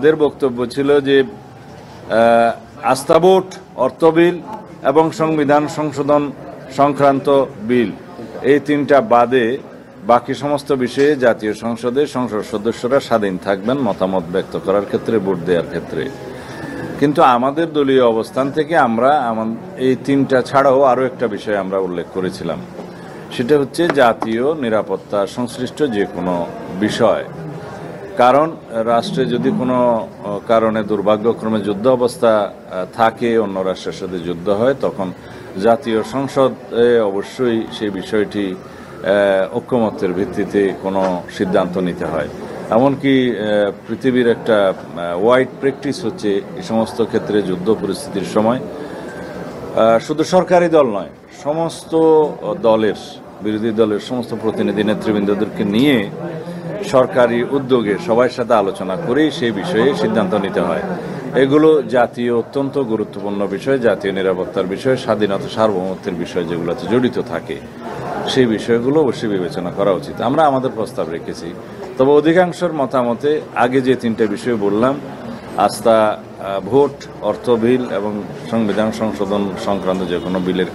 দের বক্তব্য ছিল যে আস্থা ভোট, অর্থ বিল এবং সংবিধান সংশোধন সংক্রান্ত বিল, এই তিনটা বাদে বাকি সমস্ত বিষয়ে জাতীয় সংসদে সংসদ সদস্যরা স্বাধীন থাকবেন মতামত ব্যক্ত করার ক্ষেত্রে, ভোট দেওয়ার ক্ষেত্রে। কিন্তু আমাদের দলীয় অবস্থান থেকে আমরা এই তিনটা ছাড়াও আরও একটা বিষয় আমরা উল্লেখ করেছিলাম, সেটা হচ্ছে জাতীয় নিরাপত্তা সংশ্লিষ্ট যে কোনো বিষয়। কারণ রাষ্ট্রে যদি কোনো কারণে দুর্ভাগ্যক্রমে যুদ্ধ অবস্থা থাকে, অন্য রাষ্ট্রের সাথে যুদ্ধ হয়, তখন জাতীয় সংসদে অবশ্যই সেই বিষয়টি ঐক্যমত্যের ভিত্তিতে কোনো সিদ্ধান্ত নিতে হয়। এমনকি পৃথিবীর একটা ওয়াইড প্র্যাকটিস হচ্ছে এই সমস্ত ক্ষেত্রে যুদ্ধ পরিস্থিতির সময় শুধু সরকারি দল নয়, সমস্ত দলের, বিরোধী দলের সমস্ত প্রতিনিধি নেতৃবৃন্দদেরকে নিয়ে সরকারি উদ্যোগে সবার সাথে আলোচনা করেই সেই বিষয়ে সিদ্ধান্ত নিতে হয়। এগুলো জাতীয় অত্যন্ত গুরুত্বপূর্ণ বিষয়, জাতীয় নিরাপত্তার বিষয়, স্বাধীনতা সার্বভৌমত্বের বিষয় যেগুলোতে জড়িত থাকে, সেই বিষয়গুলো অবশ্যই বিবেচনা করা উচিত। আমরা আমাদের প্রস্তাব রেখেছি, তবে অধিকাংশের মতামতে আগে যে তিনটে বিষয় বললাম, আস্থা ভোট, অর্থ বিল এবং সংবিধান সংশোধন সংক্রান্ত যে কোনো বিলের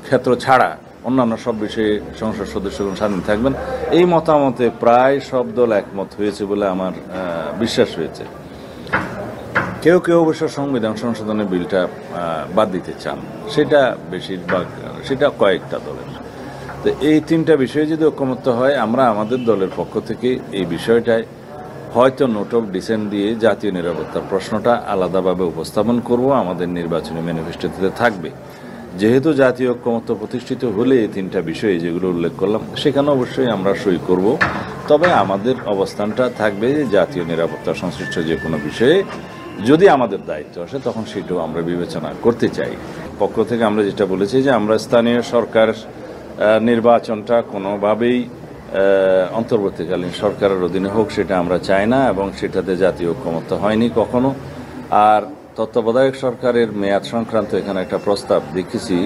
ক্ষেত্র ছাড়া অন্যান্য সব বিষয়ে সংসদ সদস্যগণ স্বাধীন থাকবেন, এই মতামতে প্রায় সব দল একমত হয়েছে বলে আমার বিশ্বাস হয়েছে। কেউ কেউ অবশ্য সংবিধান সংশোধনের বিলটা বাদ দিতে চান, সেটা বেশিরভাগ, সেটা কয়েকটা দলের। তো এই তিনটা বিষয়ে যদি ঐকমত্য হয়, আমরা আমাদের দলের পক্ষ থেকে এই বিষয়টায় হয়তো নোট অফ ডিসেন্ট দিয়ে জাতীয় নিরাপত্তার প্রশ্নটা আলাদাভাবে উপস্থাপন করব, আমাদের নির্বাচনী ম্যানিফেস্টোতে থাকবে। যেহেতু জাতীয় ঐকমত্য প্রতিষ্ঠিত হলে এই তিনটা বিষয়ে যেগুলো উল্লেখ করলাম, সেখানে অবশ্যই আমরা সই করব। তবে আমাদের অবস্থানটা থাকবে যে জাতীয় নিরাপত্তা সংশ্লিষ্ট যে কোনো বিষয়ে যদি আমাদের দায়িত্ব আসে, তখন সেটাও আমরা বিবেচনা করতে চাই। পক্ষ থেকে আমরা যেটা বলেছি যে আমরা স্থানীয় সরকার নির্বাচনটা কোনোভাবেই অন্তর্বর্তীকালীন সরকারের অধীনে হোক, সেটা আমরা চাই না, এবং সেটাতে জাতীয় ঐকমত্য হয়নি কখনো। আর তত্ত্বাবধায়ক সরকারের মেয়াদ সংক্রান্ত এখানে একটা প্রস্তাব দেখেছি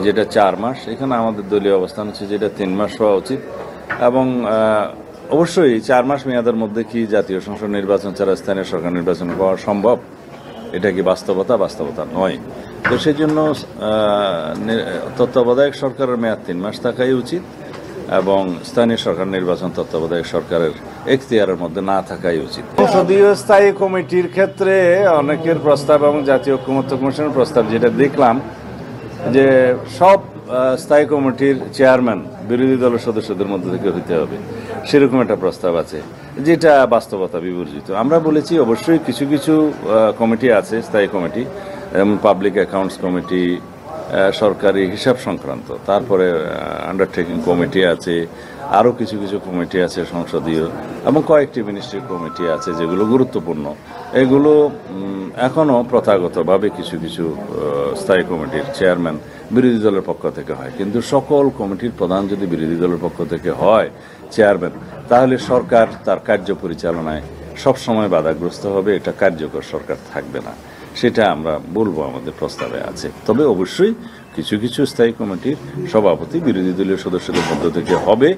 যেটা 4 মাস, এখানে আমাদের দলীয় অবস্থান হচ্ছে যেটা 3 মাস হওয়া উচিত। এবং অবশ্যই 4 মাস মেয়াদের মধ্যে কি জাতীয় সংসদ নির্বাচন ছাড়া স্থানীয় সরকার নির্বাচন করা সম্ভব? এটা কি বাস্তবতা নয়। তো সেই জন্য তত্ত্বাবধায়ক সরকারের মেয়াদ 3 মাস থাকাই উচিত, এবং স্থানীয় সরকার নির্বাচন তত্ত্বাবধায়ক সরকারের এখতিয়ারের মধ্যে না থাকাই উচিত। সংসদীয় স্থায়ী কমিটির ক্ষেত্রে অনেকের প্রস্তাব এবং জাতীয় ঐকমত্য কমিশনের প্রস্তাব যেটা দেখলাম, যে সব স্থায়ী কমিটির চেয়ারম্যান বিরোধী দলের সদস্যদের মধ্যে থেকে হইতে হবে, সেরকম একটা প্রস্তাব আছে, যেটা বাস্তবতা বিবর্জিত। আমরা বলেছি অবশ্যই কিছু কিছু কমিটি আছে স্থায়ী কমিটি, যেমন পাবলিক অ্যাকাউন্টস কমিটি, সরকারি হিসাব সংক্রান্ত, তারপরে আন্ডারটেকিং কমিটি আছে, আরও কিছু কিছু কমিটি আছে সংসদীয়, এবং কয়েকটি মিনিস্ট্রি কমিটি আছে যেগুলো গুরুত্বপূর্ণ। এগুলো এখনও প্রথাগতভাবে কিছু কিছু স্থায়ী কমিটির চেয়ারম্যান বিরোধী দলের পক্ষ থেকে হয়, কিন্তু সকল কমিটির প্রধান যদি বিরোধী দলের পক্ষ থেকে হয় চেয়ারম্যান, তাহলে সরকার তার কার্য পরিচালনায় সবসময় বাধাগ্রস্ত হবে, এটা কার্যকর সরকার থাকবে না। সেটা আমরা বলবো আমাদের প্রস্তাবে আছে। তবে অবশ্যই কিছু কিছু স্থায়ী কমিটির সভাপতি বিরোধী দলীয় সদস্যদের মধ্য থেকে হবে।